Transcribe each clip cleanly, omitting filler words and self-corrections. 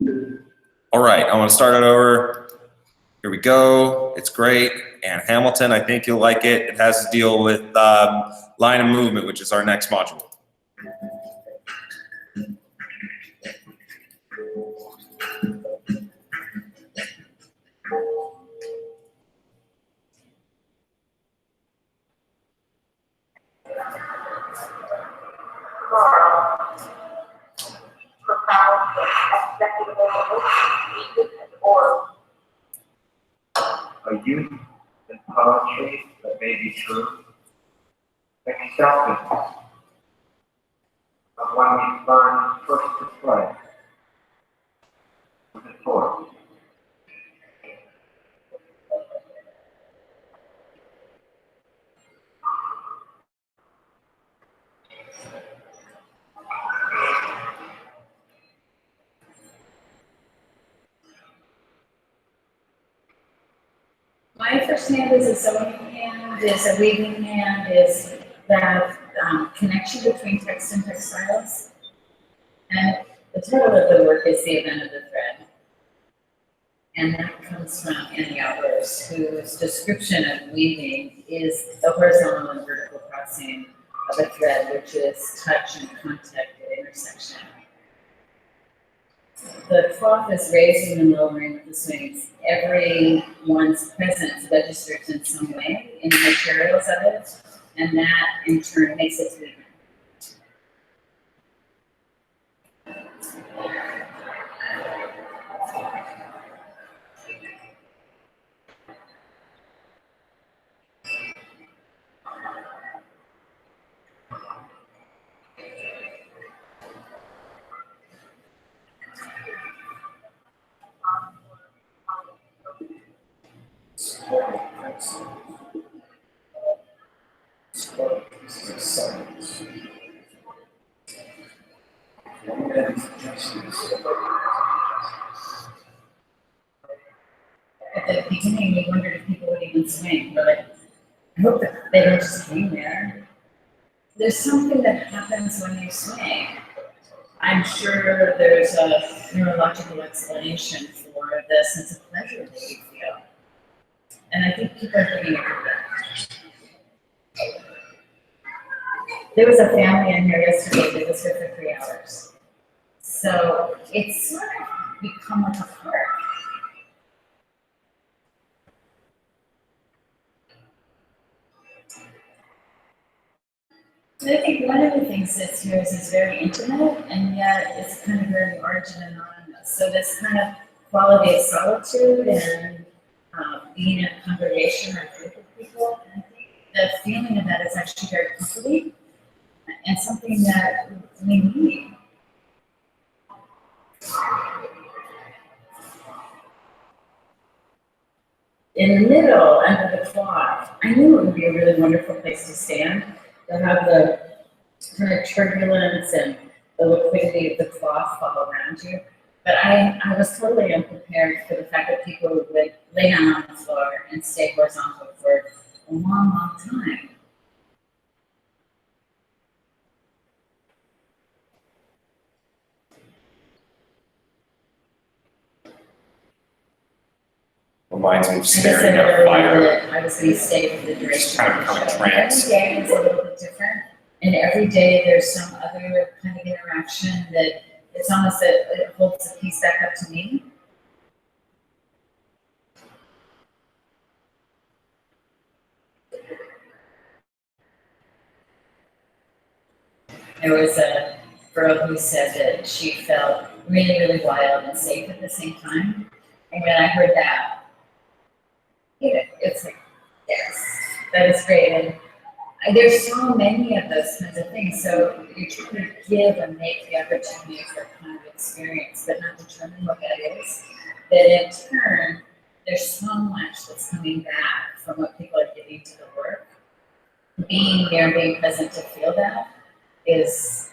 All right, I want to start it over. Here we go. It's great. And Hamilton, I think you'll like it. It has to deal with line of movement, which is our next module. A youth and poetry that may be true, acceptance of when we learn first to play with the toy. My first hand is a sewing hand, is a weaving hand, is that connection between text and textiles. And the title of the work is The Event of the Thread. And that comes from Annie Outers, whose description of weaving is the horizontal and vertical crossing of a thread, which is touch and contact at intersection. The cloth is raising and lowering with the swings. Everyone's presence registers in some way in the materials of it, and that in turn makes it weaving. At the beginning, we wondered if people would even swing, but I hope that they don't just hang there. There's something that happens when you swing. I'm sure there's a neurological explanation for the sense of pleasure that you feel. And I think people are getting it for that. There was a family in here yesterday that was here for 3 hours. So it's sort of become like a park. So I think one of the things that's here is very intimate, and yet it's kind of very large and anonymous. So this kind of quality of solitude and being in a congregation or a group of people, and I think the feeling of that is actually very comforting and something that we need. In the middle, under the cloth, I knew it would be a really wonderful place to stand. To have the kind of turbulence and the liquidity of the cloth fall around you. But I was totally unprepared for the fact that people would lay down on the floor and stay horizontal for a long, long time. Reminds me of staring at a fire. I was going to stay for the duration. Just kind of become a trance. Every day is a little bit different, and every day there's some other kind of interaction that it's almost that it holds the piece back up to me. There was a girl who said that she felt really, really wild and safe at the same time, and when I heard that, it's like, yes, that is great. And there's so many of those kinds of things. So you try to give and make the opportunity for kind of experience, but not determine what that is. That in turn, there's so much that's coming back from what people are giving to the work. Being there, being present to feel that is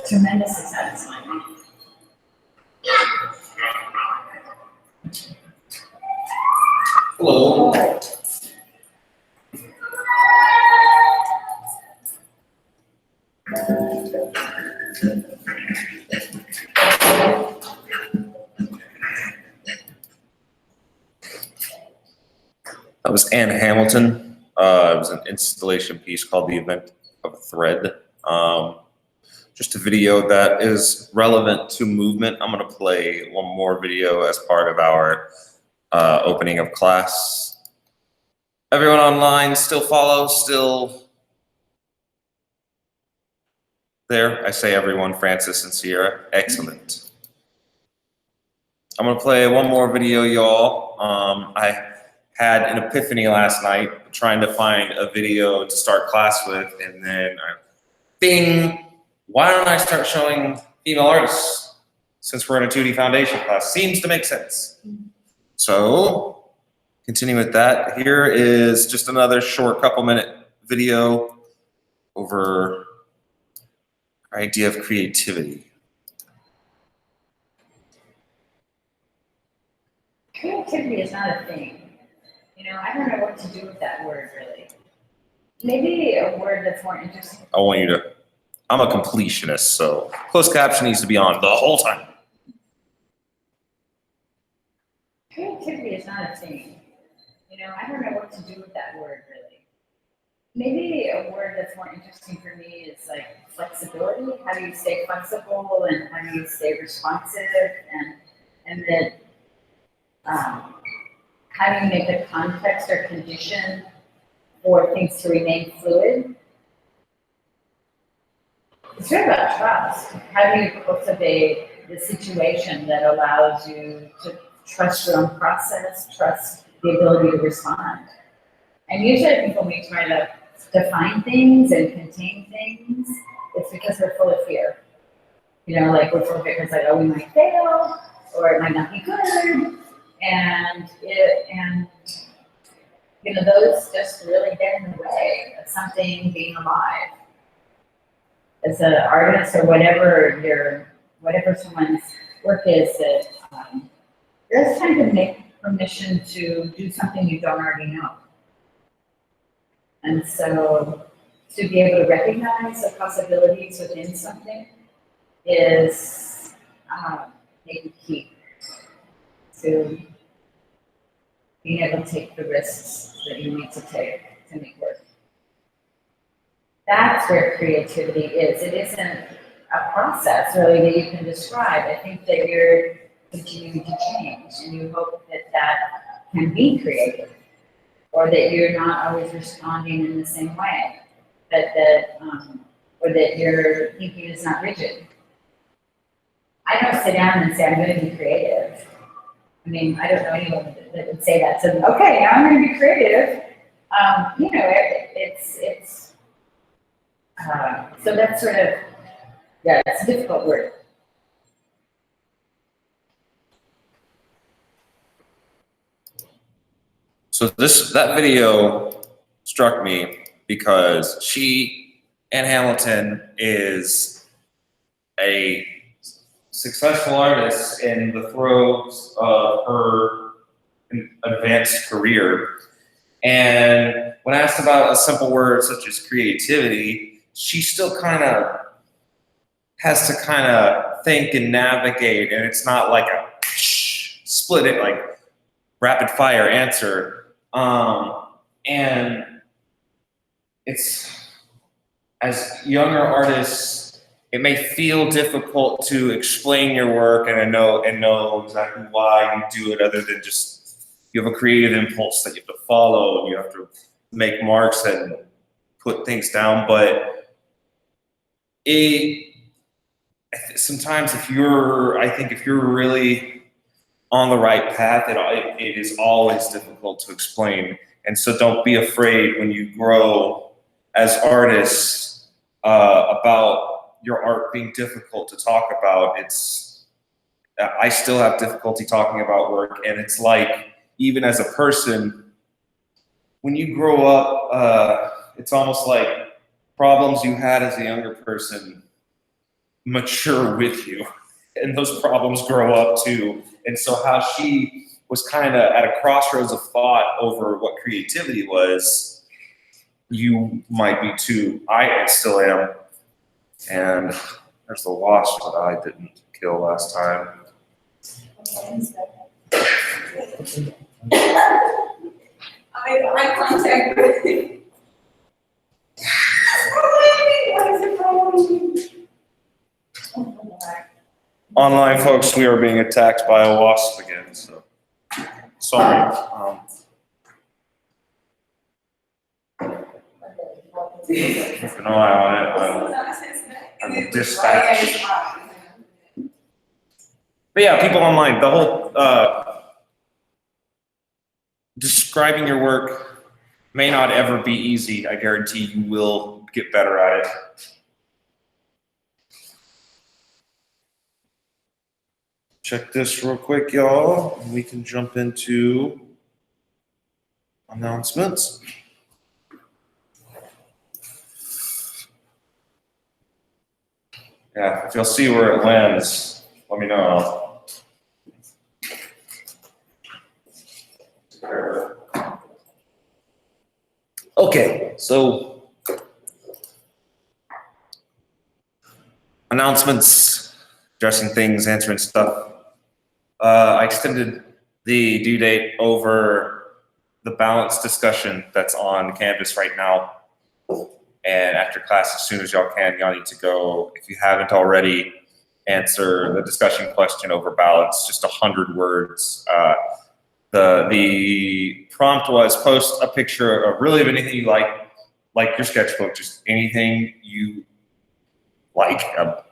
tremendously satisfying. Hello. That was Ann Hamilton. It was an installation piece called The Event of a Thread. Just a video that is relevant to movement. I'm gonna play one more video as part of our opening of class. Everyone online still follows, still there? I say everyone, Francis and Sierra. Excellent. I'm gonna play one more video, y'all. I had an epiphany last night trying to find a video to start class with, and then bing, why don't I start showing female artists since we're in a 2D foundation class? Seems to make sense. So, continue with that. Here is just another short couple-minute video over our idea of creativity. Creativity is not a thing. You know, I don't know what to do with that word, really. Maybe a word that's more interesting. I want you to, I'm a completionist, so closed caption needs to be on the whole time. Creativity is not a thing. You know, I don't know what to do with that word, really. Maybe a word that's more interesting for me is like flexibility. How do you stay flexible and how do you stay responsive and then how do you make the context or condition for things to remain fluid? It's really about trust. How do you cultivate the situation that allows you to trust your own process, trust the ability to respond? And usually I think when we try to define things and contain things, it's because we're full of fear. You know, like we're full of fear because like, oh, we might fail, or it might not be good. And you know, those just really get in the way of something being alive. As an artist or whatever someone's work is, that there's time to make permission to do something you don't already know. And so to be able to recognize the possibilities within something is maybe key to being able to take the risks that you need to take to make work. That's where creativity is. It isn't a process really that you can describe. I think that you're continuing to change and you hope that that can be creative, or that you're not always responding in the same way, or that your thinking is not rigid. I don't sit down and say, I'm going to be creative. I mean, I don't know anyone that would say that. So, okay, now I'm going to be creative. You know, so that's sort of, yeah, it's a difficult word. So that video struck me because Ann Hamilton, is a successful artist in the throes of her advanced career. And when asked about a simple word such as creativity, she still kind of has to kind of think and navigate, and it's not like a split it, like rapid fire answer. And it's, as younger artists, it may feel difficult to explain your work and know exactly why you do it, other than just you have a creative impulse that you have to follow and you have to make marks and put things down. But sometimes if you're really on the right path, it is always difficult to explain. And so don't be afraid when you grow as artists about your art being difficult to talk about. I still have difficulty talking about work, and it's like, even as a person, when you grow up, it's almost like problems you had as a younger person mature with you, and those problems grow up too. And so how she was kind of at a crossroads of thought over what creativity was, you might be too. I still am. And there's the wasp that I didn't kill last time. I eye contact with me. What is it wrong? Oh my God. Online folks, we are being attacked by a wasp again, so sorry. Keep an eye on it. I will dispatch. But yeah, people online, the whole describing your work may not ever be easy. I guarantee you will get better at it. Check this real quick, y'all, and we can jump into announcements. Yeah, if you'll see where it lands, let me know. Okay, so announcements, addressing things, answering stuff. I extended the due date over the balance discussion that's on Canvas right now. And after class, as soon as y'all can, y'all need to go, if you haven't already, answer the discussion question over balance, just 100 words. The prompt was post a picture of really of anything you like your sketchbook, just anything you like, a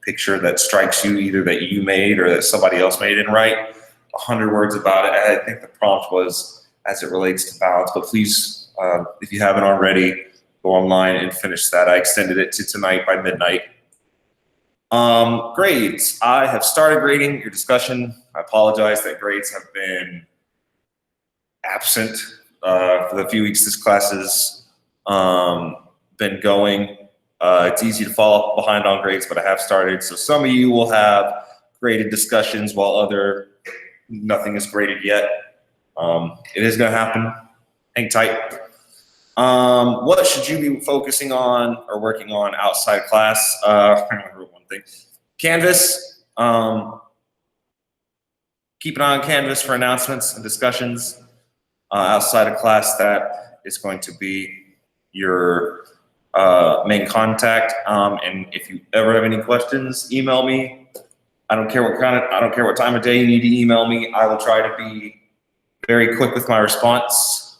picture that strikes you, either that you made or that somebody else made, and write 100 words about it. I think the prompt was as it relates to balance, but please, if you haven't already, go online and finish that. I extended it to tonight by midnight. Grades. I have started grading your discussion. I apologize that grades have been absent for the few weeks this class has been going. It's easy to fall behind on grades, but I have started. So some of you will have graded discussions while nothing is graded yet. It is going to happen. Hang tight. What should you be focusing on or working on outside class? I remember one thing. Canvas. Keep an eye on Canvas for announcements and discussions. Outside of class, that is going to be your main contact. And if you ever have any questions, email me. I don't care what time of day you need to email me. I will try to be very quick with my response.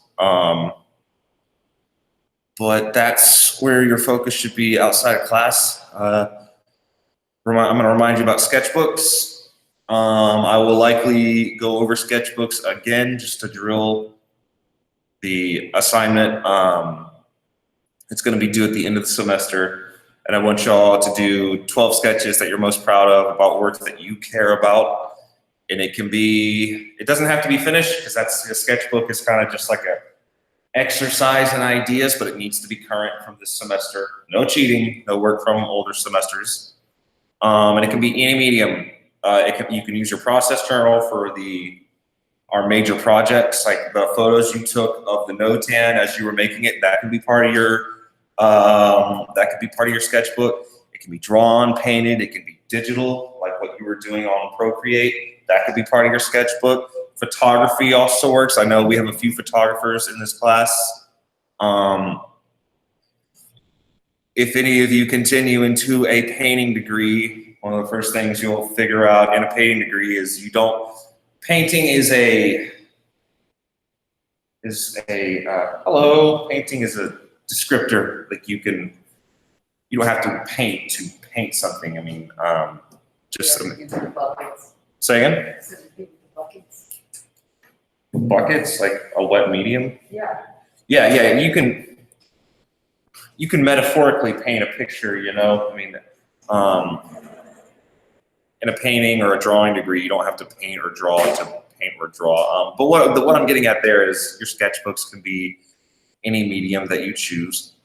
But that's where your focus should be outside of class. I'm going to remind you about sketchbooks. I will likely go over sketchbooks again just to drill the assignment. It's going to be due at the end of the semester. And I want y'all to do 12 sketches that you're most proud of about work that you care about. And it doesn't have to be finished, because a sketchbook is kind of just like a exercise in ideas, but it needs to be current from this semester. No cheating, no work from older semesters. And it can be any medium. You can use your process journal for our major projects, like the photos you took of the Notan as you were making it. That can be part of your sketchbook. It can be drawn, painted. It can be digital, like what you were doing on Procreate. That could be part of your sketchbook. Photography also works. I know we have a few photographers in this class. If any of you continue into a painting degree, one of the first things you'll figure out in a painting degree is painting is a descriptor. Like you don't have to paint something. I mean, say again? Buckets, like a wet medium? Yeah. Yeah, you can metaphorically paint a picture, you know? I mean, in a painting or a drawing degree, you don't have to paint or draw to paint or draw. But what I'm getting at there is your sketchbooks can be any medium that you choose.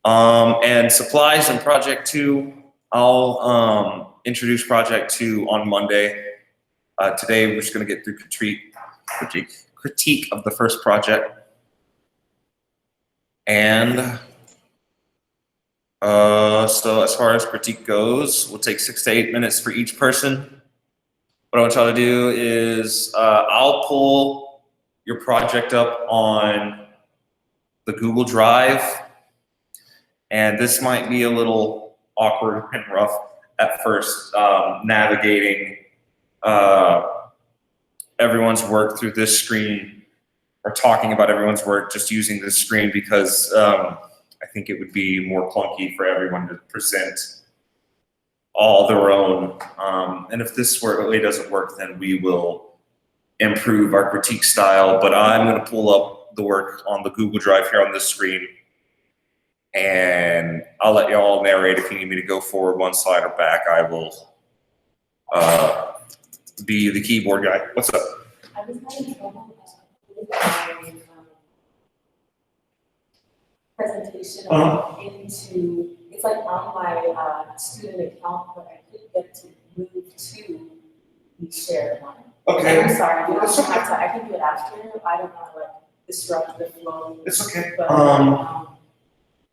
And supplies and project 2, I'll introduce project 2 on Monday. Today we're just gonna get through critique of the first project. And so as far as critique goes, we'll take 6 to 8 minutes for each person. What I want y'all to do is I'll pull your project up on the Google Drive. And this might be a little awkward and rough at first, navigating everyone's work through this screen, or talking about everyone's work just using this screen, because I think it would be more clunky for everyone to present all their own. And if this really doesn't work, then we will improve our critique style. But I'm going to pull up the work on the Google Drive here on this screen, and I'll let you all narrate. If you need me to go forward one slide or back, I will be the keyboard guy. What's up? I was having trouble with my presentation into, it's like on my student account, but I couldn't get to move to the shared one. Okay. And I'm sorry, you don't It's have to, I can do it after, I don't want to like disrupt the flow. It's okay. But,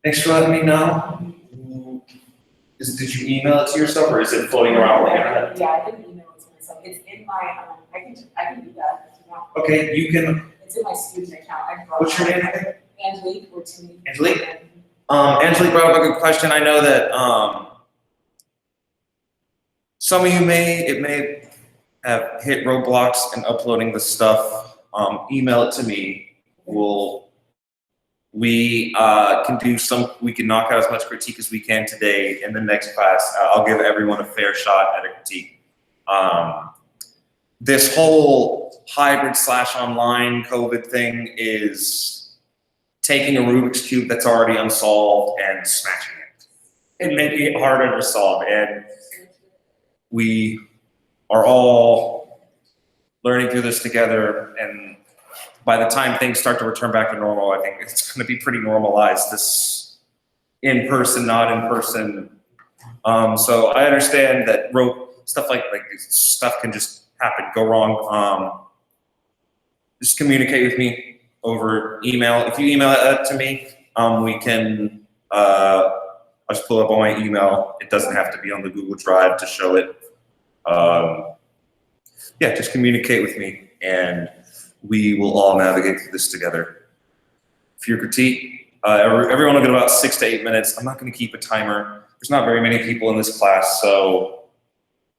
Thanks for letting me know. Did you email it to yourself, or is it floating around on the internet? yeah, I didn't email it to myself, it's in my, I can do that if you want. Okay, you can. It's in my student account. I brought What's your name again? Angelique or Timmy. Angelique? Angelique brought up a good question. I know that some of you may have hit roadblocks in uploading the stuff. Email it to me. We can knock out as much critique as we can today. In the next class, I'll give everyone a fair shot at a critique. This whole hybrid / online COVID thing is taking a Rubik's Cube that's already unsolved and smashing it and making it harder to solve. And we are all learning through this together. And by the time things start to return back to normal, I think it's going to be pretty normalized, this in-person, not in-person. So I understand that stuff like stuff can just happen, go wrong. Just communicate with me over email. If you email it to me, we can, I'll just pull it up on my email. It doesn't have to be on the Google Drive to show it. Yeah, just communicate with me, and we will all navigate through this together. For your critique, everyone will get about 6 to 8 minutes. I'm not going to keep a timer. There's not very many people in this class, so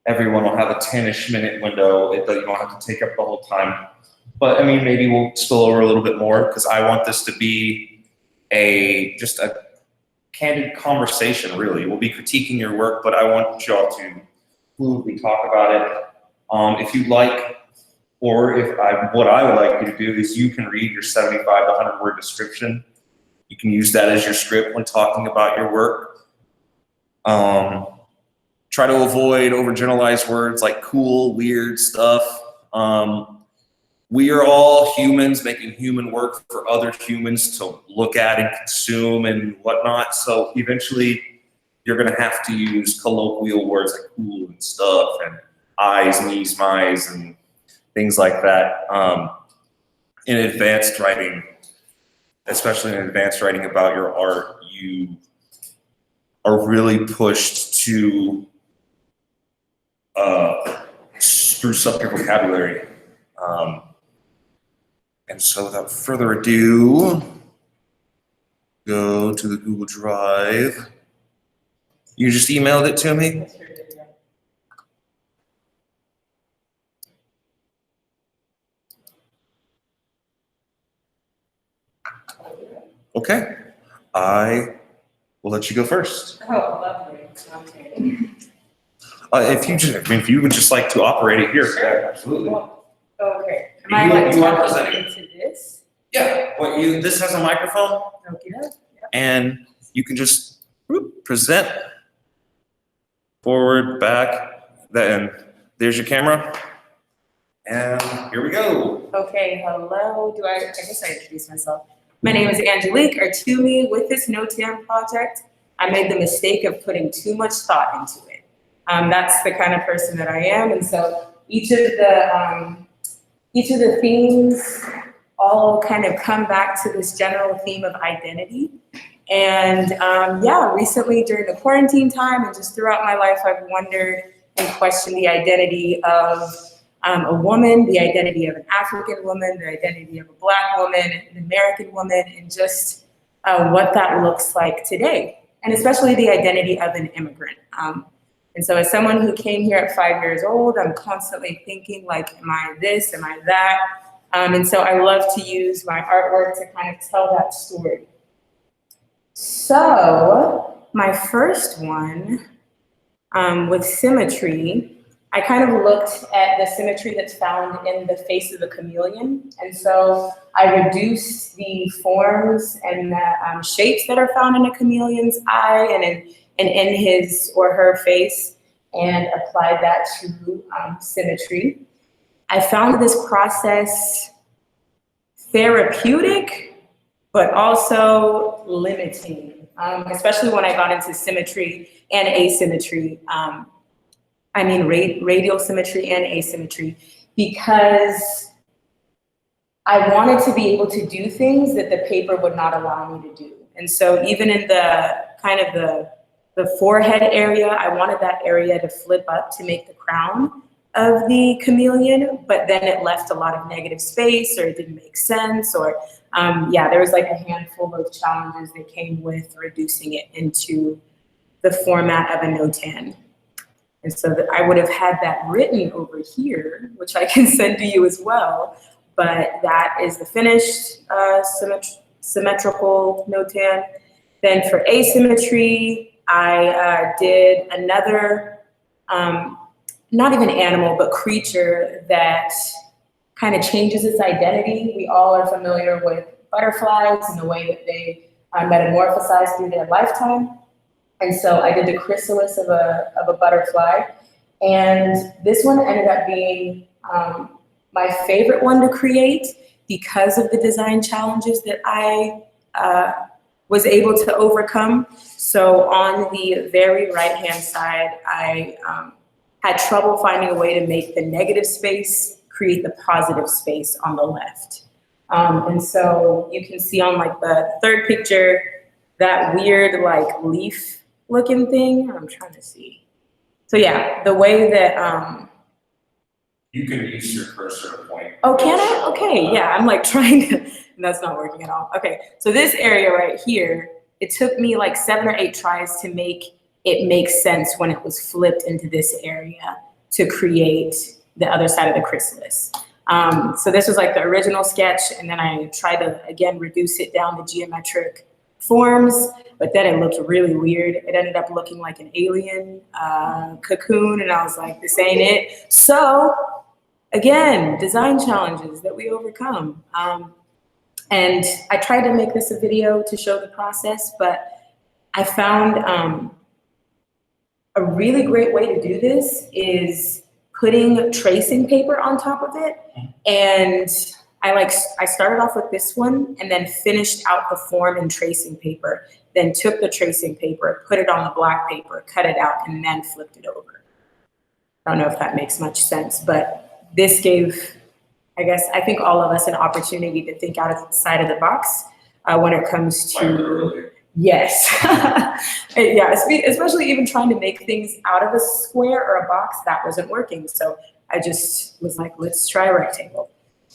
everyone will have a 10-ish minute window. You don't have to take up the whole time. But I mean, maybe we'll spill over a little bit more, because I want this to be just a candid conversation, really. We'll be critiquing your work, but I want y'all to fluidly talk about it. If you'd like, or what I would like you to do is you can read your 75 to 100 word description. You can use that as your script when talking about your work. Try to avoid overgeneralized words like cool, weird stuff. We are all humans making human work for other humans to look at and consume and whatnot. So eventually you're going to have to use colloquial words like cool and stuff and eyes, me's, my's, and things like that. In advanced writing, especially in advanced writing about your art, you are really pushed to spruce up your vocabulary. And so without further ado, go to the Google Drive. You just emailed it to me? Okay, I will let you go first. Oh, lovely. Okay. If you would just like to operate it here, Sure. yeah, absolutely. Okay. Am I like You are talking presenting. into this? Yeah, this has a microphone, Okay. and you can just present forward, back, then there's your camera, and here we go. Okay, hello. I guess I introduced myself. My name is Angelique or Toomey. With this NOTAM project, I made the mistake of putting too much thought into it. That's the kind of person that I am, and so each of the themes all kind of come back to this general theme of identity. And recently during the quarantine time and just throughout my life, I've wondered and questioned the identity of a woman, the identity of an African woman, the identity of a Black woman, an American woman, and just what that looks like today, and especially the identity of an immigrant. And so as someone who came here at 5 years old, I'm constantly thinking like, am I this, am I that? And so I love to use my artwork to kind of tell that story. So my first one with symmetry, I kind of looked at the symmetry that's found in the face of a chameleon. And so I reduced the forms and the shapes that are found in a chameleon's eye and in his or her face, and applied that to symmetry. I found this process therapeutic, but also limiting, especially when I got into symmetry and asymmetry. I mean radial symmetry and asymmetry, because I wanted to be able to do things that the paper would not allow me to do. And so even in the kind of the forehead area, I wanted that area to flip up to make the crown of the chameleon, but then it left a lot of negative space, or it didn't make sense, or yeah, there was like a handful of challenges that came with reducing it into the format of a no-tan. And so that I would have had that written over here, which I can send to you as well, but that is the finished symmetrical no-tan. Then for asymmetry, I did another, not even animal, but creature that kind of changes its identity. We all are familiar with butterflies and the way that they metamorphosize through their lifetime. And so I did the chrysalis of a butterfly. And this one ended up being my favorite one to create because of the design challenges that I was able to overcome. So on the very right-hand side, I had trouble finding a way to make the negative space create the positive space on the left. And so you can see on like the third picture, that weird like leaf looking thing. I'm trying to see. So yeah, the way that, You can use your cursor to point. oh, can I? Okay, yeah, I'm like trying to, and that's not working at all. Okay, so this area right here, it took me like 7 or 8 tries to make it make sense when it was flipped into this area to create the other side of the chrysalis. So this was like the original sketch, and then I tried to, again, reduce it down to geometric forms, but then it looked really weird. It ended up looking like an alien cocoon, and I was like, this ain't it. So again, design challenges that we overcome. And I tried to make this a video to show the process, but I found a really great way to do this is putting tracing paper on top of it. And I started off with this one and then finished out the form in tracing paper, then took the tracing paper, put it on the black paper, cut it out, and then flipped it over. I don't know if that makes much sense, but this gave, I think all of us an opportunity to think outside of the box when it comes to, yes. Yeah, especially even trying to make things out of a square or a box, that wasn't working. So I just was like, let's try a rectangle.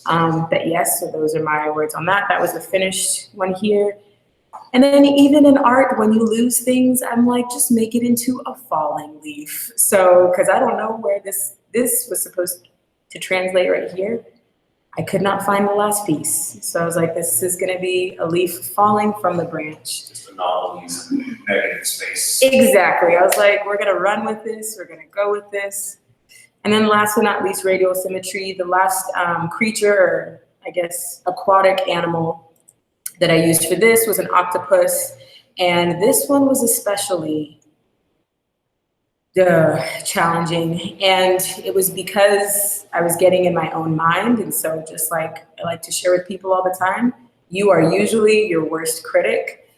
But yes, so those are my words on that. That was the finished one here. And then even in art, when you lose things, I'm like, just make it into a falling leaf. So, because I don't know where this was supposed to translate right here. I could not find the last piece. So I was like, this is gonna be a leaf falling from the branch. Just a novel use of negative space. Exactly. I was like, we're gonna run with this. We're gonna go with this. And then last but not least, radial symmetry. The last creature, or I guess aquatic animal that I used for this was an octopus. And this one was especially challenging. And it was because I was getting in my own mind. And so just like I like to share with people all the time, you are usually your worst critic.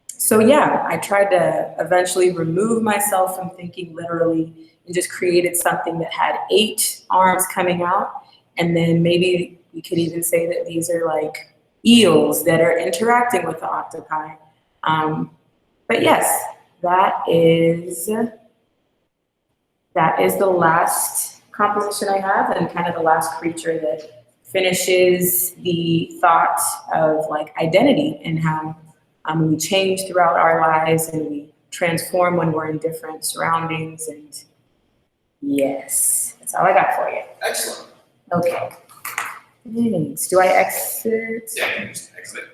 So yeah, I tried to eventually remove myself from thinking literally and just created something that had 8 arms coming out. And then maybe we could even say that these are like eels that are interacting with the octopi. But yes, that is the last composition I have, and kind of the last creature that finishes the thought of like identity and how we change throughout our lives and we transform when we're in different surroundings. And yes, that's all I got for you. Excellent. Okay. Thanks. Do I exit? Yeah, you can just exit.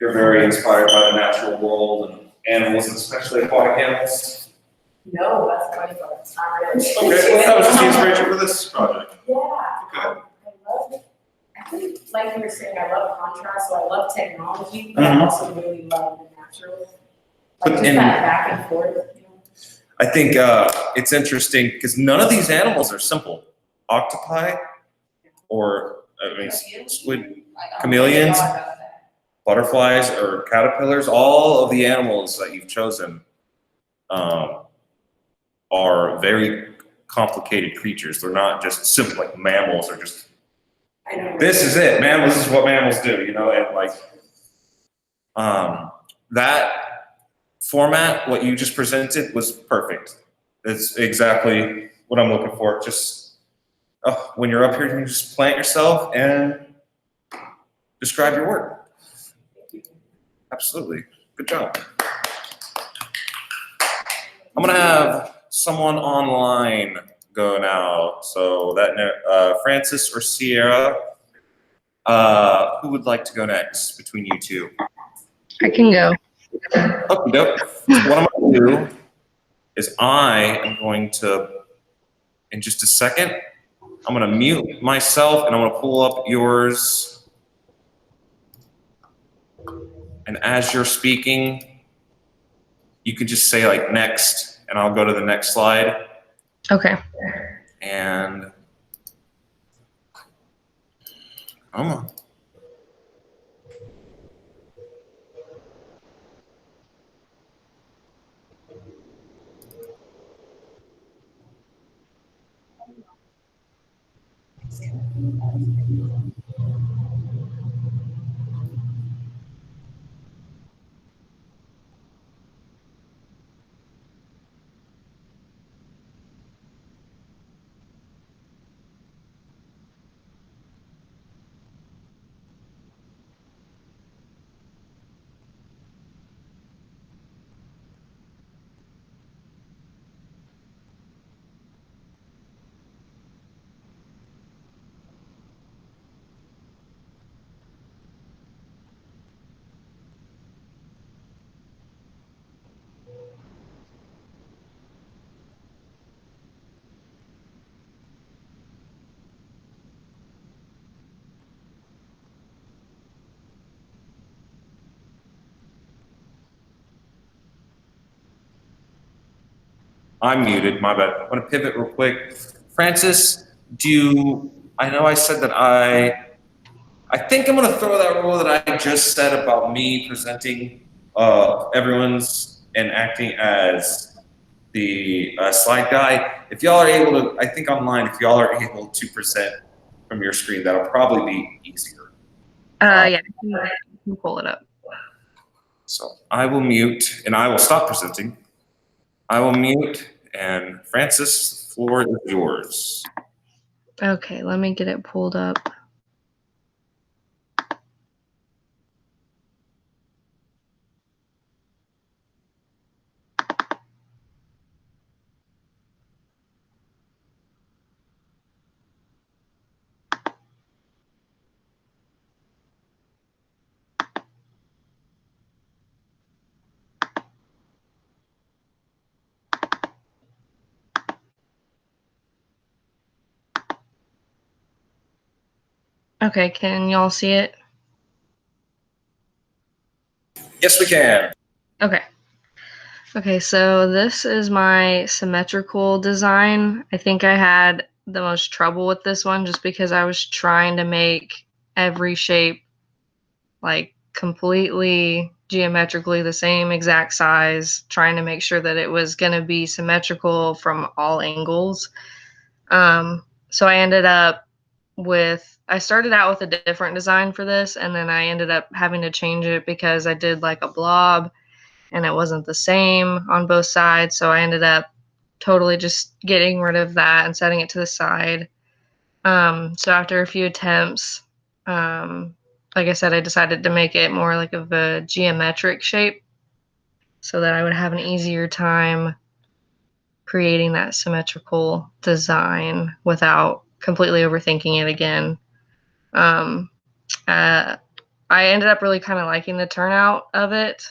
You're very inspired by the natural world and animals, and especially aquatic animals. No, that's funny, but it's not really. Okay, that was just the inspiration for this project. Yeah. Okay. I think, like you were saying, I love contrast, so I love technology, but I Mhm. also really love the natural. Like just And- that back and forth, you know? I think it's interesting because none of these animals are simple. Octopi, or I mean, squid, chameleons, butterflies, or caterpillars. All of the animals that you've chosen are very complicated creatures. They're not just simple like mammals or just I know. this is it. Mammals this is what mammals do, you know, and like that format, what you just presented was perfect. It's exactly what I'm looking for. Just when you're up here, you can just plant yourself and describe your work. Absolutely. Good job. I'm gonna have someone online go now. So that Francis or Sierra, who would like to go next between you two? I can go. Okay, dope. So what I'm gonna do is I am going to, in just a second, I'm gonna mute myself and I'm gonna pull up yours. And as you're speaking, you can just say like next, and I'll go to the next slide. Okay. And come on. I'm muted, my bad. I'm gonna pivot real quick. Francis, I know I said that I think I'm gonna throw that rule that I just said about me presenting everyone's and acting as the slide guy. If y'all are able to, I think online, if y'all are able to present from your screen, that'll probably be easier. Yeah, I can pull it up. So I will mute and I will stop presenting. I will mute, and Francis, the floor is yours. Okay, let me get it pulled up. Okay, can y'all see it? Yes, we can. Okay. Okay, so this is my symmetrical design. I think I had the most trouble with this one just because I was trying to make every shape like completely geometrically the same exact size, trying to make sure that it was going to be symmetrical from all angles. So I started out with a different design for this, and then I ended up having to change it because I did like a blob and it wasn't the same on both sides. So I ended up totally just getting rid of that and setting it to the side. So after a few attempts, like I said, I decided to make it more like of a geometric shape so that I would have an easier time creating that symmetrical design without completely overthinking it again. I ended up really kind of liking the turnout of it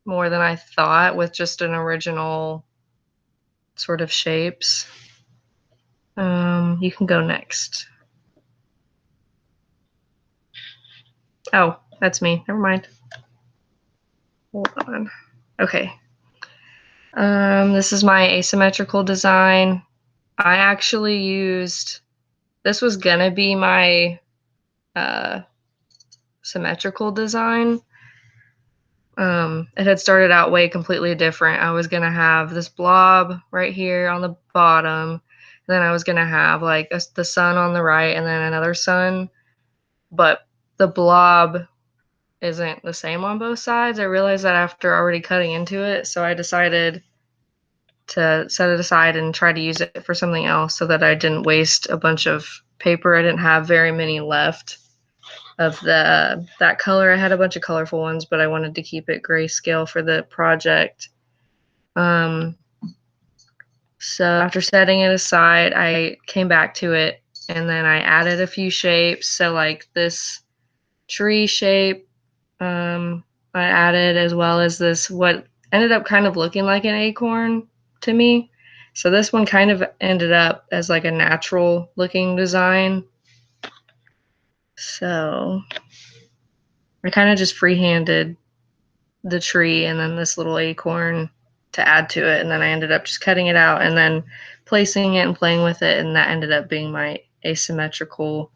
more than I thought with just an original sort of shapes. You can go next. Oh, that's me. Never mind. Hold on. Okay. This is my asymmetrical design. I actually used, this was gonna be my symmetrical design. It had started out way completely different. I was gonna have this blob right here on the bottom, and then I was gonna have like the sun on the right and then another sun, but the blob isn't the same on both sides. I realized that after already cutting into it, so I decided to set it aside and try to use it for something else so that I didn't waste a bunch of paper. I didn't have very many left of that color. I had a bunch of colorful ones, but I wanted to keep it grayscale for the project. So after setting it aside, I came back to it and then I added a few shapes. So like this tree shape, I added, as well as this what ended up kind of looking like an acorn to me. So this one kind of ended up as like a natural looking design. So I kind of just freehanded the tree and then this little acorn to add to it, and then I ended up just cutting it out and then placing it and playing with it, and that ended up being my asymmetrical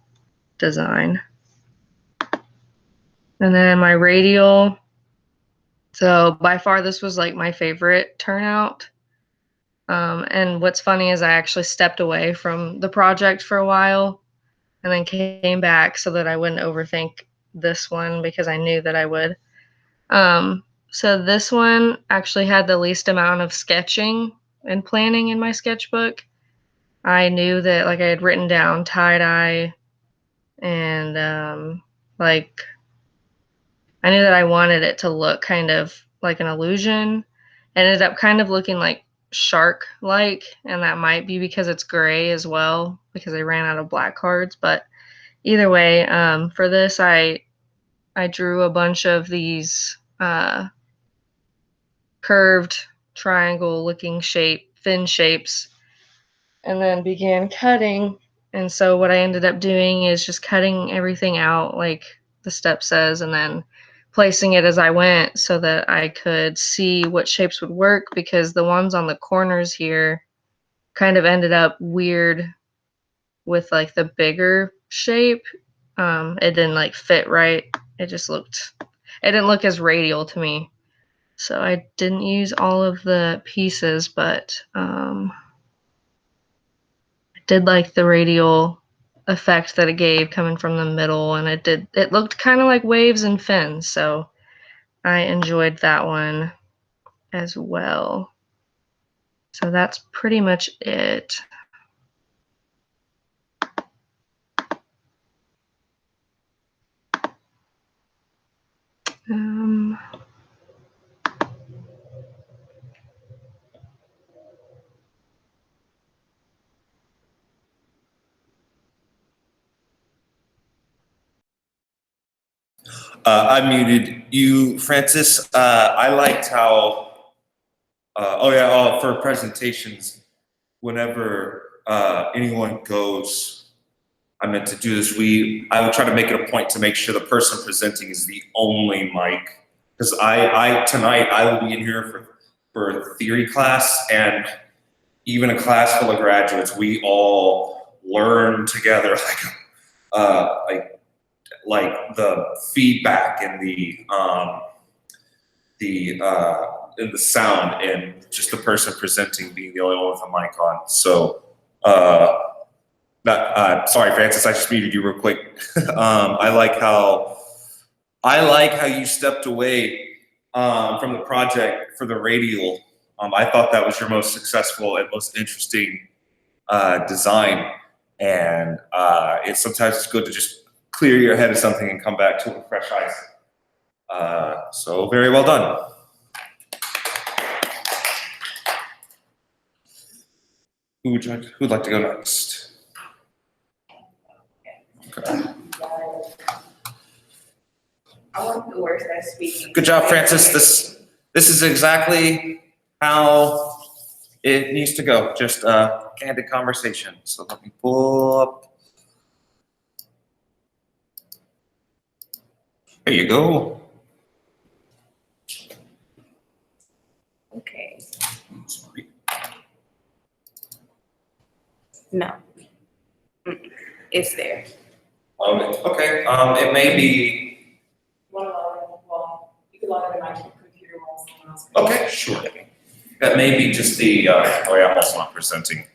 design. And then my radial, so by far this was like my favorite turnout. And what's funny is I actually stepped away from the project for a while and then came back so that I wouldn't overthink this one, because I knew that I would. So this one actually had the least amount of sketching and planning in my sketchbook. I knew that, like, I had written down tie-dye and like I knew that I wanted it to look kind of like an illusion. It ended up kind of looking like shark-like, and that might be because it's gray as well, because I ran out of black cards. But either way, for this, I drew a bunch of these curved triangle-looking fin shapes, and then began cutting. And so what I ended up doing is just cutting everything out like the step says, and then placing it as I went so that I could see what shapes would work, because the ones on the corners here kind of ended up weird with like the bigger shape. It didn't like fit right. It didn't look as radial to me. So I didn't use all of the pieces, but I did like the radial effect that it gave coming from the middle, and it looked kind of like waves and fins, so I enjoyed that one as well. So that's pretty much it. I muted you, Francis. I liked how, for presentations, whenever anyone goes, I meant to do this, I would try to make it a point to make sure the person presenting is the only mic. Because tonight, I will be in here for theory class, and even a class full of graduates, we all learn together, like the feedback and the sound, and just the person presenting being the only one with a mic on. So, sorry, Francis, I just muted you real quick. I like how you stepped away from the project for the radial, I thought that was your most successful and most interesting design. And sometimes it's good to just clear your head of something and come back to it with fresh eyes. So very well done. Who'd like to go next? Okay. I want the words that speak. Good job, Francis. This is exactly how it needs to go. Just a candid conversation. So let me pull up. There you go. Okay. No. It's there. Okay. It may be. Well, you can log in my computer while someone else. Okay, sure. That may be just the. Oh yeah, I'm also not presenting.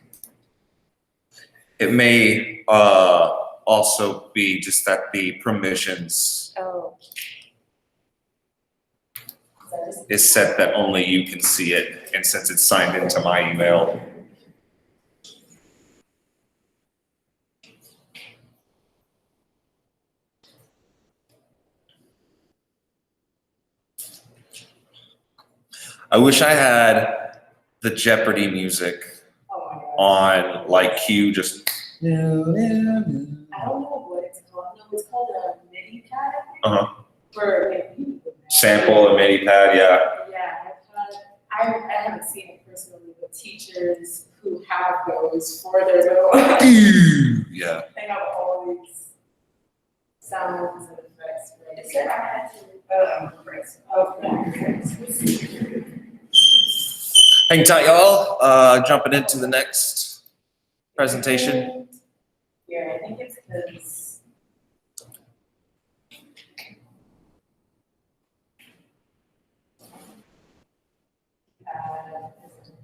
It may also be just that the permissions Oh. is set that only you can see it, and since it's signed into my email. I wish I had the Jeopardy music on like cue, just. I don't know what it's called. No, it's called a MIDI pad. Uh-huh. For Sample and MIDI pad, yeah. Yeah, I haven't seen it personally, but teachers who have those for their little, Yeah. they have all these sounds and effects. It said I had to, Hang tight, y'all. Jumping into the next presentation. Yeah, I think it's because.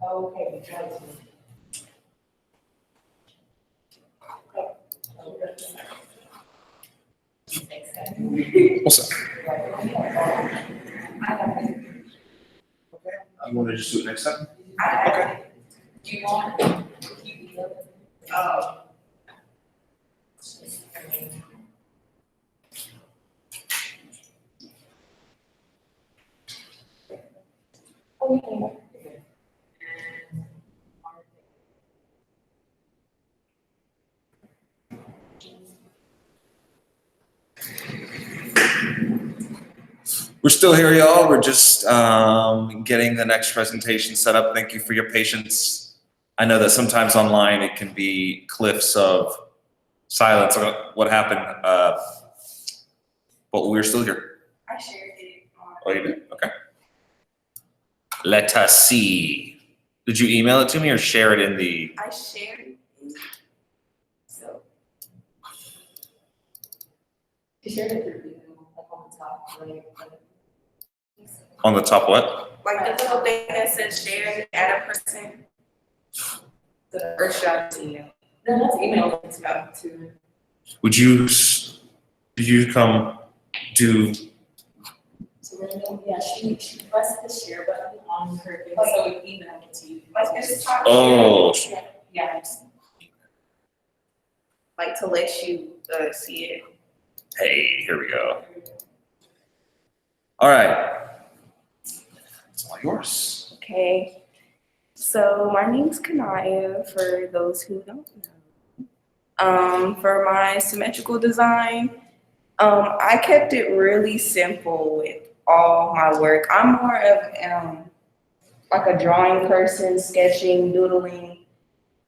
Okay. What's up? You want to just do it next time? Okay. Do you want? Oh. We're still here, y'all. We're just getting the next presentation set up. Thank you for your patience. I know that sometimes online it can be cliffs of silence on what happened, but we're still here. I shared it on. Oh, you did? Okay. Let us see. Did you email it to me or share it in the? I shared it. So. You shared it through email, like on the top, like. On the top what? Like the little thing that says share at a person. The first shot email. No, that's email it's got to. Did you come do? So Randall, yeah, she pressed the share button on her video, so it emailed it to you. Like this top. Oh. Yeah. Like to let you see it. Hey, here we go. All right. It's all yours. Okay. So my name's Kanaya, for those who don't know. For my symmetrical design, I kept it really simple with all my work. I'm more of like a drawing person, sketching, doodling.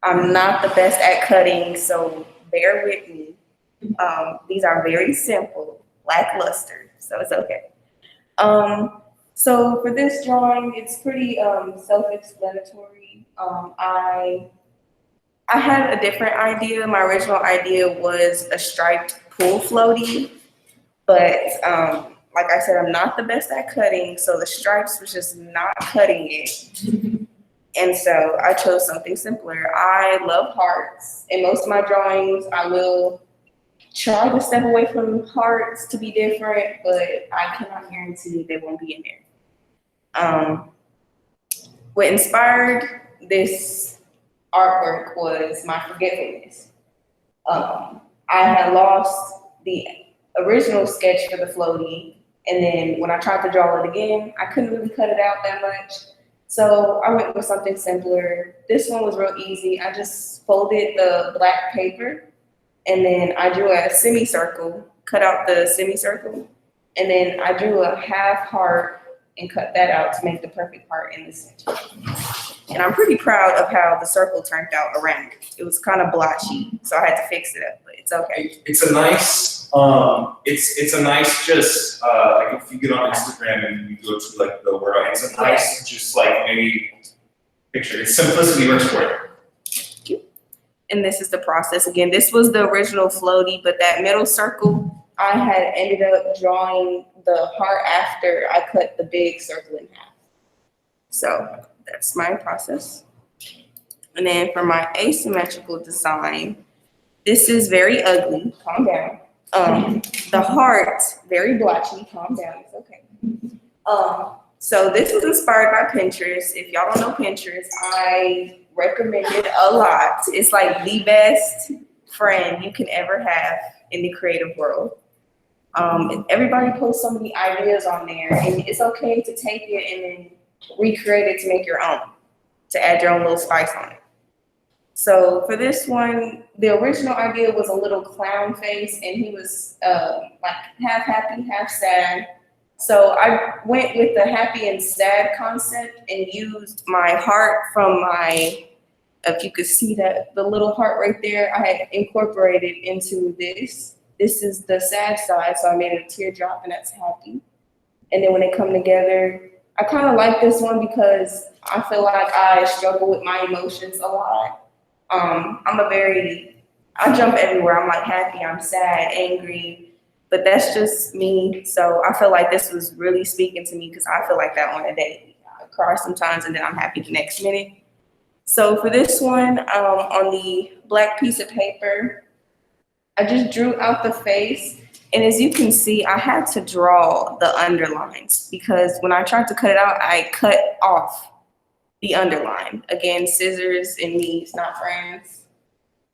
I'm not the best at cutting, so bear with me. These are very simple, lackluster, so it's okay. So for this drawing, it's pretty self-explanatory. I had a different idea. My original idea was a striped pool floaty, but like I said, I'm not the best at cutting, so the stripes was just not cutting it. And so I chose something simpler. I love hearts. In most of my drawings, I will try to step away from hearts to be different, but I cannot guarantee they won't be in there. what inspired this artwork was my forgetfulness. I had lost the original sketch for the floaty, and then when I tried to draw it again, I couldn't really cut it out that much. So I went with something simpler. This one was real easy. I just folded the black paper, and then I drew a semicircle, cut out the semicircle, and then I drew a half heart and cut that out to make the perfect heart in the center. And I'm pretty proud of how the circle turned out around it. It was kind of blotchy, so I had to fix it up, but it's okay. It's a nice, it's a nice just, like if you get on Instagram and you go to like the word, it's a nice, just like maybe picture. It's simplicity works for it. And this is the process. Again, this was the original floaty, but that middle circle, I had ended up drawing the heart after I cut the big circle in half. So that's my process. And then for my asymmetrical design, this is very ugly, calm down. The heart, very blotchy, calm down, it's okay. So this was inspired by Pinterest. If y'all don't know Pinterest, I recommend it a lot. It's like the best friend you can ever have in the creative world. Everybody posts so many ideas on there, and it's okay to take it and then recreate it to make your own, to add your own little spice on it. So for this one, the original idea was a little clown face, and he was like half happy, half sad. So I went with the happy and sad concept and used my heart from my, if you could see that, the little heart right there, I had incorporated into this. This is the sad side, so I made it a teardrop, and that's happy. And then when they come together, I kind of like this one because I feel like I struggle with my emotions a lot. I jump everywhere. I'm like happy, I'm sad, angry, but that's just me. So I feel like this was really speaking to me because I feel like that on a day. I cry sometimes and then I'm happy the next minute. So for this one, on the black piece of paper, I just drew out the face. And as you can see, I had to draw the underlines because when I tried to cut it out, I cut off the underline. Again, scissors and knees, not friends.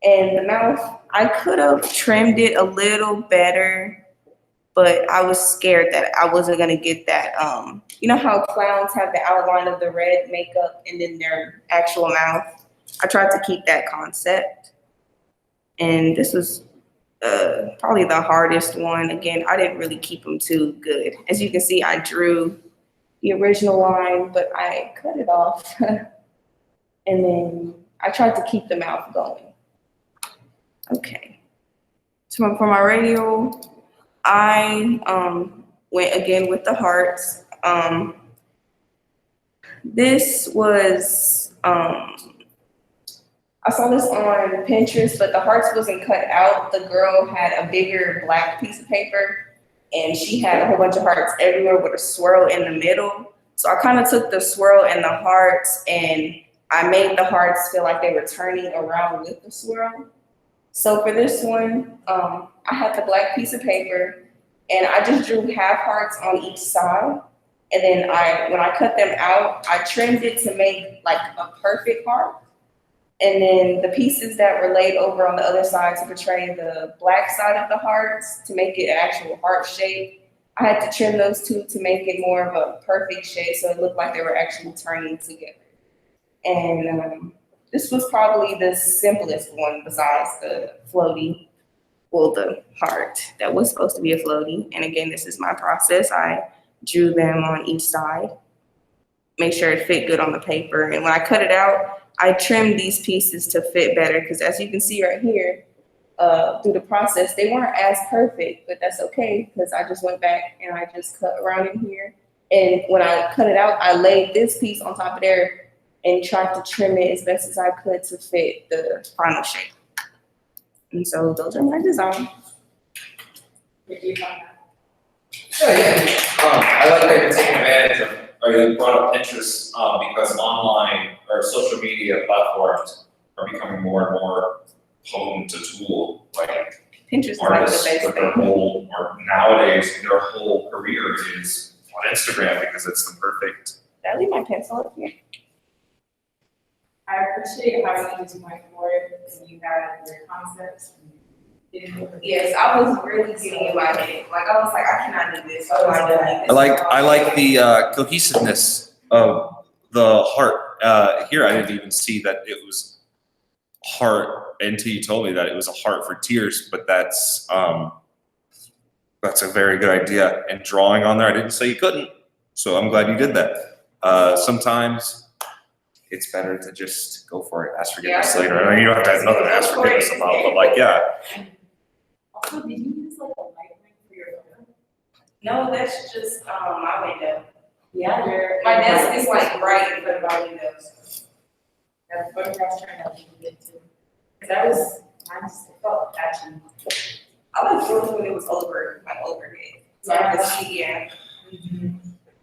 And the mouth, I could have trimmed it a little better, but I was scared that I wasn't gonna get that, you know how clowns have the outline of the red makeup and then their actual mouth? I tried to keep that concept. And this was probably the hardest one. Again, I didn't really keep them too good. As you can see, I drew the original line, but I cut it off. And then I tried to keep the mouth going. Okay. So for my radial, I went again with the hearts. This was, I saw this on Pinterest, but the hearts wasn't cut out. The girl had a bigger black piece of paper, and she had a whole bunch of hearts everywhere with a swirl in the middle. So I kind of took the swirl and the hearts, and I made the hearts feel like they were turning around with the swirl. So for this one, I had the black piece of paper, and I just drew half hearts on each side. And then when I cut them out, I trimmed it to make like a perfect heart. And then the pieces that were laid over on the other side to portray the black side of the hearts, to make it an actual heart shape, I had to trim those two to make it more of a perfect shape so it looked like they were actually turning together. And this was probably the simplest one besides the floaty, well, the heart that was supposed to be a floaty. And again, this is my process. I drew them on each side, make sure it fit good on the paper. And when I cut it out, I trimmed these pieces to fit better because as you can see right here, through the process, they weren't as perfect, but that's okay because I just went back and I just cut around in here. And when I cut it out, I laid this piece on top of there and tried to trim it as best as I could to fit the final shape. And so those are my designs. Yeah, I like that you're taking advantage of, or you brought up Pinterest, because online or social media platforms are becoming more and more potent a tool. Like Pinterest is like the artists, best with their thing. whole, or nowadays, their whole career is on Instagram because it's the perfect. Did I leave my pencil up here? I appreciate how you just went forward and you had your concepts. Yes, I was really getting in my head. Like I was like, I cannot do this. So I like the cohesiveness of the heart. Here, I didn't even see that it was heart until you told me that it was a heart for tears. But that's a very good idea. And drawing on there, I didn't say you couldn't. So I'm glad you did that. Sometimes it's better to just go for it. Ask forgiveness later. I mean, you don't have to have nothing to ask forgiveness about, but like, yeah. Also, did you use like a light ring for your photo? No, that's just my window. Yeah, My desk is like right in front of my window. That photograph's trying to be good too. Cause that was, mine just felt patchy. I like yours when it was over, like overhead. So I could see, yeah.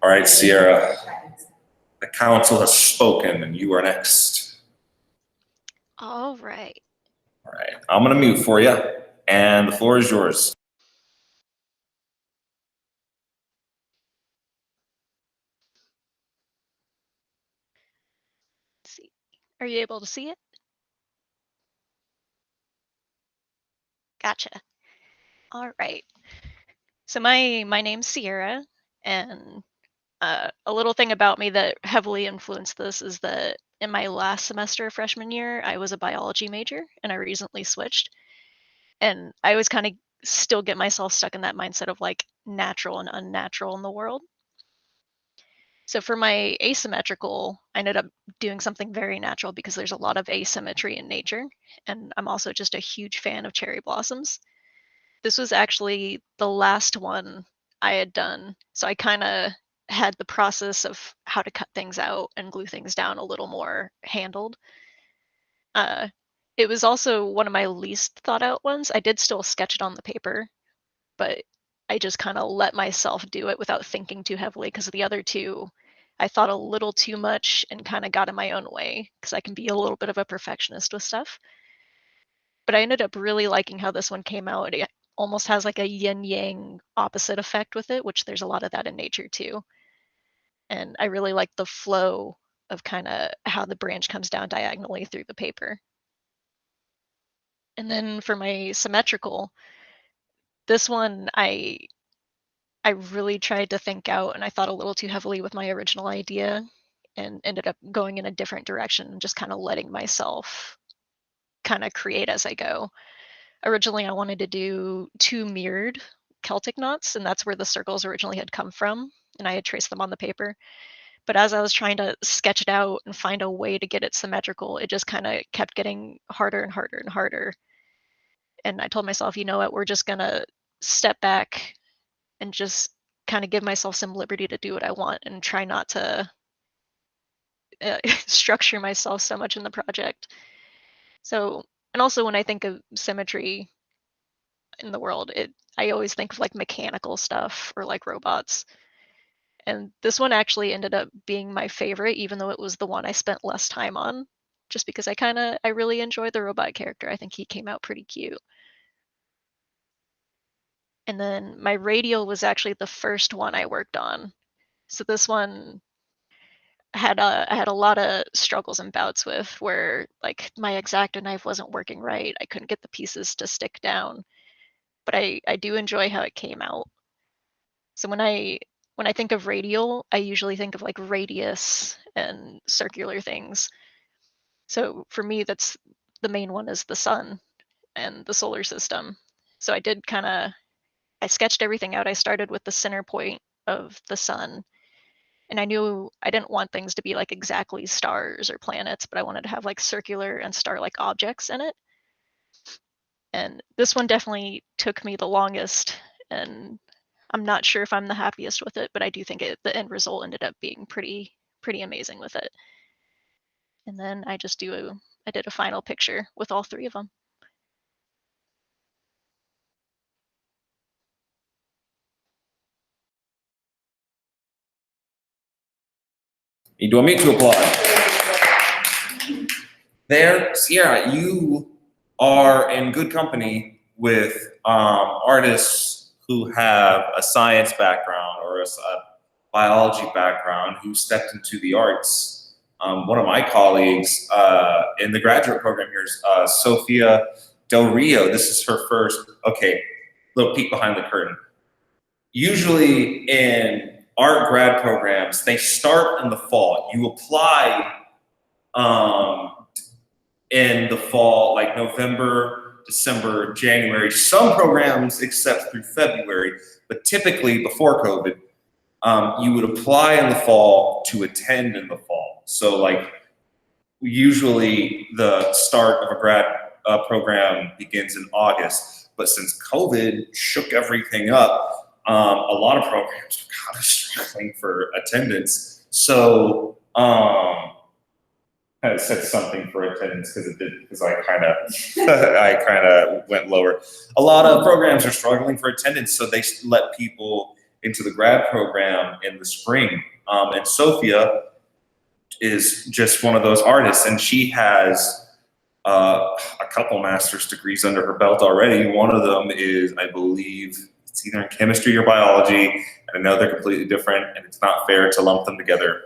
All right, Sierra. The council has spoken, and you are next. All right. All right, I'm gonna mute for you, and the floor is yours. Let's see. Are you able to see it? Gotcha. All right. So my name's Sierra, and a little thing about me that heavily influenced this is that in my last semester of freshman year, I was a biology major, and I recently switched. And I always kind of still get myself stuck in that mindset of like natural and unnatural in the world. So for my asymmetrical, I ended up doing something very natural because there's a lot of asymmetry in nature. And I'm also just a huge fan of cherry blossoms. This was actually the last one I had done. So I kind of had the process of how to cut things out and glue things down a little more handled. Uh, it was also one of my least thought out ones. I did still sketch it on the paper, but I just kind of let myself do it without thinking too heavily because the other two, I thought a little too much and kind of got in my own way because I can be a little bit of a perfectionist with stuff. But I ended up really liking how this one came out. It almost has like a yin yang opposite effect with it, which there's a lot of that in nature too. And I really like the flow of kind of how the branch comes down diagonally through the paper. And then for my symmetrical, this one I really tried to think out and I thought a little too heavily with my original idea and ended up going in a different direction and just kind of letting myself kind of create as I go. Originally, I wanted to do 2 mirrored Celtic knots, and that's where the circles originally had come from, and I had traced them on the paper. But as I was trying to sketch it out and find a way to get it symmetrical, it just kind of kept getting harder and harder and harder. And I told myself, you know what, we're just gonna step back and just kind of give myself some liberty to do what I want and try not to structure myself so much in the project. So, and also when I think of symmetry in the world, I always think of like mechanical stuff or like robots. And this one actually ended up being my favorite, even though it was the one I spent less time on, just because I really enjoyed the robot character. I think he came out pretty cute. And then my radial was actually the first one I worked on. So this one I had a lot of struggles and bouts with where like my X-Acto knife wasn't working right. I couldn't get the pieces to stick down. But I do enjoy how it came out. So when I think of radial, I usually think of like radius and circular things. So for me, that's the main one is the sun and the solar system. So I sketched everything out. I started with the center point of the sun. And I knew I didn't want things to be like exactly stars or planets, but I wanted to have like circular and star-like objects in it. And this one definitely took me the longest, and I'm not sure if I'm the happiest with it, but I do think the end result ended up being pretty amazing with it. And then I did a final picture with all 3 of them. You do want me to applaud? There, Sierra, you are in good company with artists who have a science background or a biology background who stepped into the arts. one of my colleagues in the graduate program here is Sophia Del Rio. This is her first, okay, little peek behind the curtain. Usually in art grad programs, they start in the fall. You apply in the fall, like November, December, January. Some programs accept through February, but typically before COVID, you would apply in the fall to attend in the fall. So like usually the start of a grad program begins in August, but since COVID shook everything up, a lot of programs are kind of struggling for attendance. So I said something for attendance because I kind of went lower. A lot of programs are struggling for attendance, so they let people into the grad program in the spring. And Sophia is just one of those artists, and she has a couple master's degrees under her belt already. One of them is, I believe, it's either in chemistry or biology, and I know they're completely different, and it's not fair to lump them together.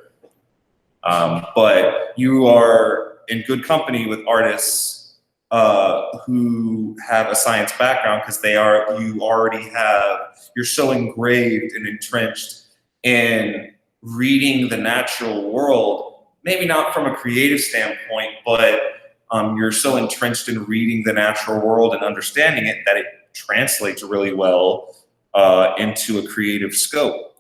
But you are in good company with artists who have a science background because you're so engraved and entrenched in reading the natural world, maybe not from a creative standpoint, but you're so entrenched in reading the natural world and understanding it that it translates really well into a creative scope.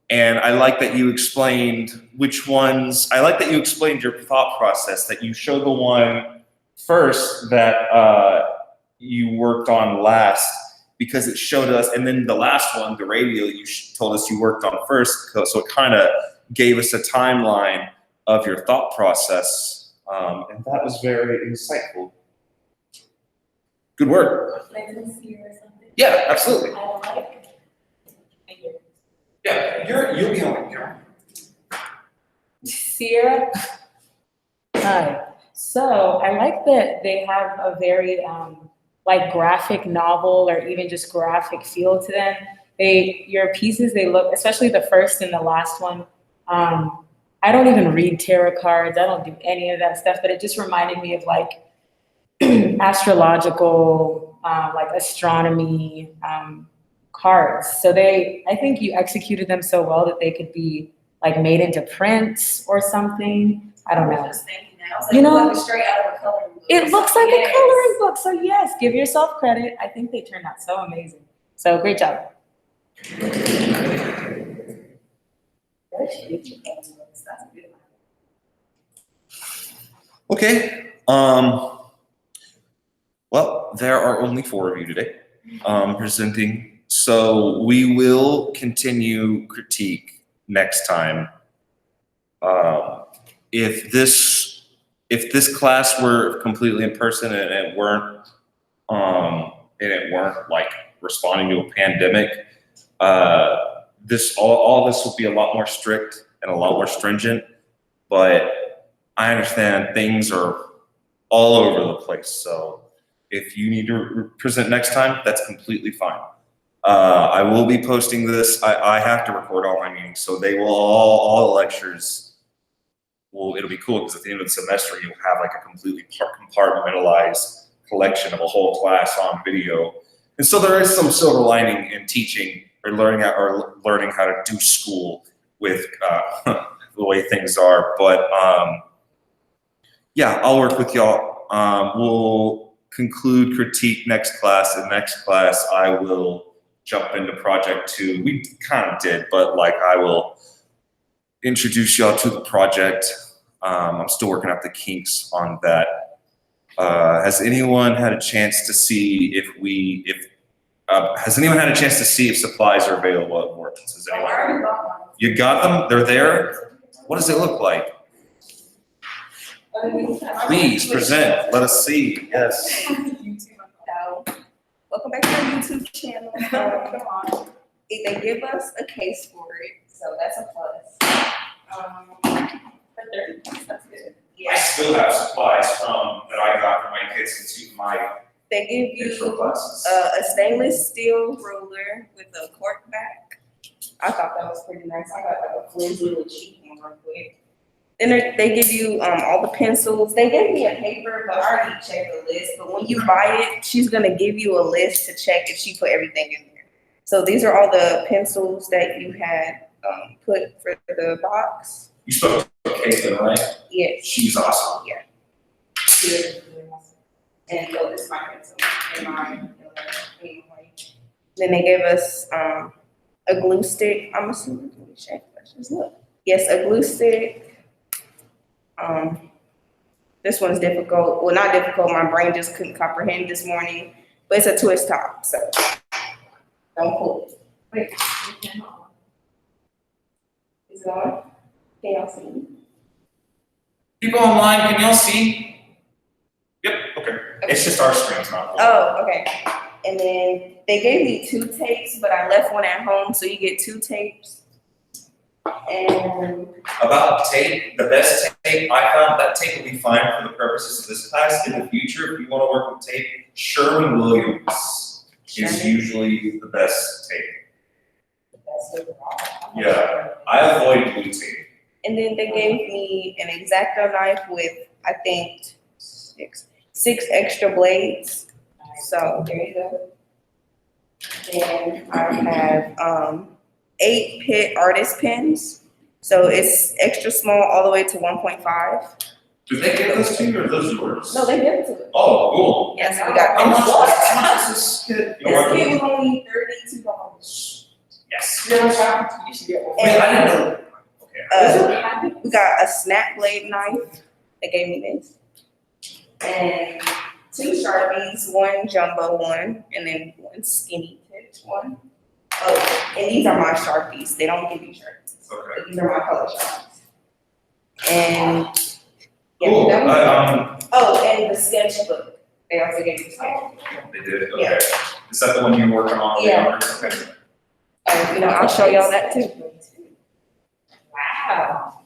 And I like that you explained your thought process, that you showed the one first that you worked on last, because it showed us, and then the last one, the radio, you told us you worked on first, so it kind of gave us a timeline of your thought process, and that was very insightful. Good work. Yeah, absolutely. Yeah, you'll be on camera. Sierra. Hi. So I like that they have a very like graphic novel or even just graphic feel to them. Your pieces, they look, especially the first and the last one. I don't even read tarot cards. I don't do any of that stuff, but it just reminded me of like astrological, like astronomy cards. So I think you executed them so well that they could be like made into prints or something. I don't know. You know, straight out of a coloring book. It looks like a coloring book. So yes, give yourself credit. I think they turned out so amazing. So great job. Okay. Well, there are only 4 of you today presenting. So we will continue critique next time. If this class were completely in person and it weren't like responding to a pandemic, all this will be a lot more strict and a lot more stringent. But I understand things are all over the place. So if you need to present next time, that's completely fine. I will be posting this. I have to record all my meetings, so they will all the lectures. Well, it'll be cool because at the end of the semester, you'll have like a completely compartmentalized collection of a whole class on video. And so there is some silver lining in teaching or learning how to do school with the way things are. But yeah, I'll work with y'all. We'll conclude critique next class. In next class, I will jump into project 2. We kind of did, but like I will introduce y'all to the project. I'm still working out the kinks on that. Has anyone had a chance to see if supplies are available at Morton's? Has anyone? You got them? They're there? What does it look like? Please present. Let us see. Yes. Welcome back to our YouTube channel. Come on. They give us a case for it, so that's a plus. For 30 bucks, that's good. Yeah. I still have supplies that I got for my kids into my They give you intro classes. a stainless steel ruler with a cork back. I thought that was pretty nice. I got like a flimsy little cheap one real quick. Then they give you all the pencils. They gave me a paper, but I already checked the list. But when you buy it, she's gonna give you a list to check if she put everything in there. So these are all the pencils that you had put for the box. You spoke to Caitlin, right? Yes. She's awesome. Yeah. And so this is my pencil and mine. Then they gave us a glue stick. I'm assuming. Let me check. Let's just look. Yes, a glue stick. This one's difficult. Well, not difficult. My brain just couldn't comprehend this morning. But it's a twist top, so don't pull it. Wait. Is it on? Can y'all see me? People online, can y'all see? Yep, okay. It's just our screen's not full. Oh, okay. And then they gave me 2 tapes, but I left one at home, so you get 2 tapes. And About tape, the best tape, I found that tape will be fine for the purposes of this class. In the future, if you want to work with tape, Sherwin-Williams is usually the best tape. Yeah, I avoid blue tape. And then they gave me an X-Acto knife with, I think, 6 extra blades. So there you go. Then I have 8 Pit artist pens. So it's extra small all the way to 1.5. Did they give those to you or are those yours? No, they give it to us. Oh, cool. Yes, we got How pens. much is this kit? This kit was only $32. Yes. You should get one. Wait, I didn't know. Okay. We got a snap blade knife. They gave me this. And 2 Sharpies, 1 jumbo one, and then 1 skinny pitch one. Oh, and these are my Sharpies. They don't give you Sharpies. Okay. These are my color Sharpies. And yeah, Cool. that was, oh, and the sketchbook. They also gave you sketchbook. They did, okay. Yeah. Is that the one you were working on? Yeah. Okay. I'll show y'all that too. Wow.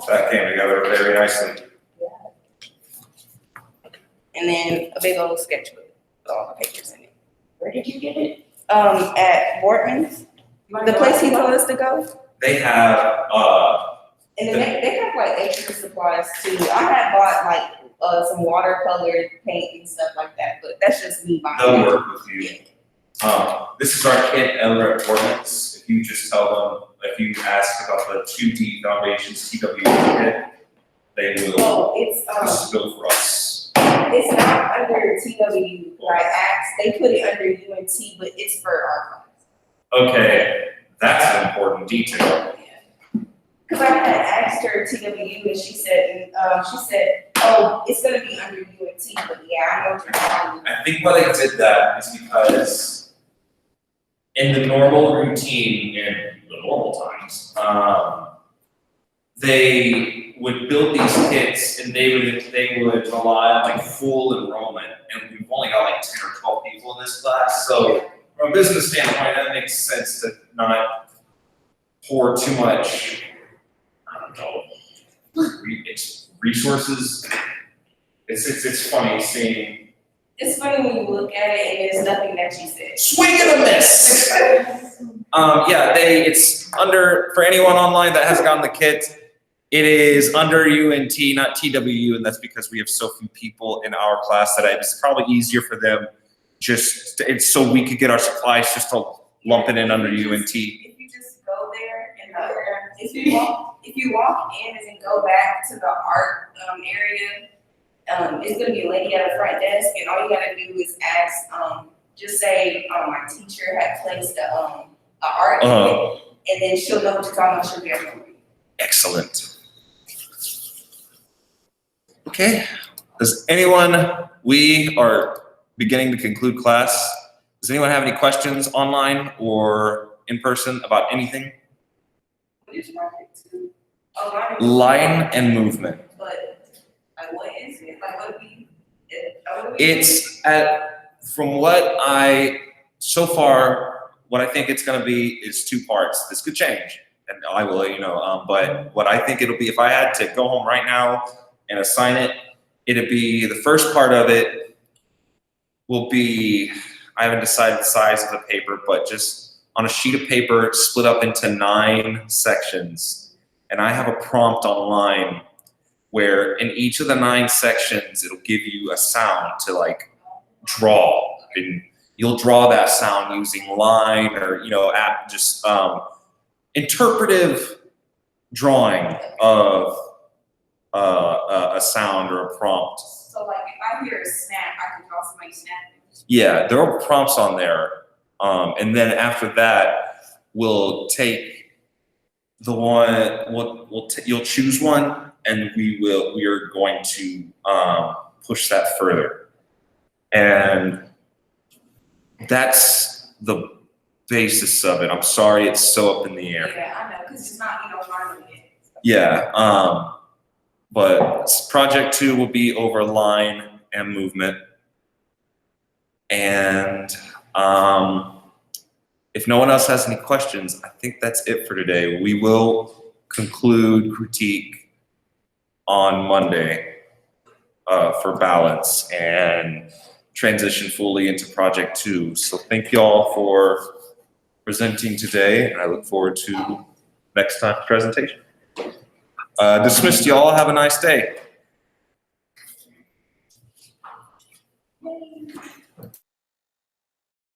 That came together very nicely. And then a big old sketchbook with all the pictures in it. Where did you get it? At Bortman's, the place he told us to go. They have, And then they have like extra supplies too. I had bought like some watercolor paint and stuff like that, but that's just me buying. they'll work with you. This is our kit over at Ordnance. If you just tell them, if you ask about the 2D Foundations TW kit, they will, Oh, this is built for us. it's not under TW. I asked, they put it under UNT, but it's for our class. Okay, that's an important detail. Cause I had asked her TW and she said, oh, it's gonna be under UNT, but yeah, I know what you're talking about. I think why they did that is because in the normal routine, in the normal times, they would build these kits and they would rely on like full enrollment, and we've only got like 10 or 12 people in this class, so from a business standpoint, that makes sense to not pour too much, I don't know, resources. It's funny seeing. It's funny when you look at it and there's nothing that she said. Swing and a miss. Yeah, it's under, for anyone online that hasn't gotten the kit, it is under UNT, not TWU, and that's because we have so few people in our class that it's probably easier for them it's so we could get our supplies just to lump it in under UNT. If you just go there and if you walk in and then go back to the art area, it's gonna be a lady at the front desk, and all you gotta do is ask, just say, my teacher had placed a art in it, and then she'll know what you're talking about, she'll get it. Excellent. Okay, we are beginning to conclude class. Does anyone have any questions online or in person about anything? What did you want it to? Oh, Line and movement. But, like, what is it? Like, what would be? It's from what so far, what I think it's gonna be is 2 parts. This could change, and I will let you know. But what I think it'll be, if I had to go home right now and assign it, it'd be the first part of it will be, I haven't decided the size of the paper, but just on a sheet of paper split up into 9 sections. And I have a prompt online where in each of the 9 sections, it'll give you a sound to like draw. And you'll draw that sound using line or, add just interpretive drawing of a sound or a prompt. So like if I hear a snap, I can draw somebody snapping. Yeah, there are prompts on there. And then after that, we'll take the one, you'll choose one, and we are going to push that further. And that's the basis of it. I'm sorry it's so up in the air. Yeah, I know, because it's not, harming it. Yeah, but project 2 will be over line and movement. And if no one else has any questions, I think that's it for today. We will conclude critique on Monday for balance and transition fully into project 2. So thank you all for presenting today, and I look forward to next time's presentation. Dismissed, y'all. Have a nice day.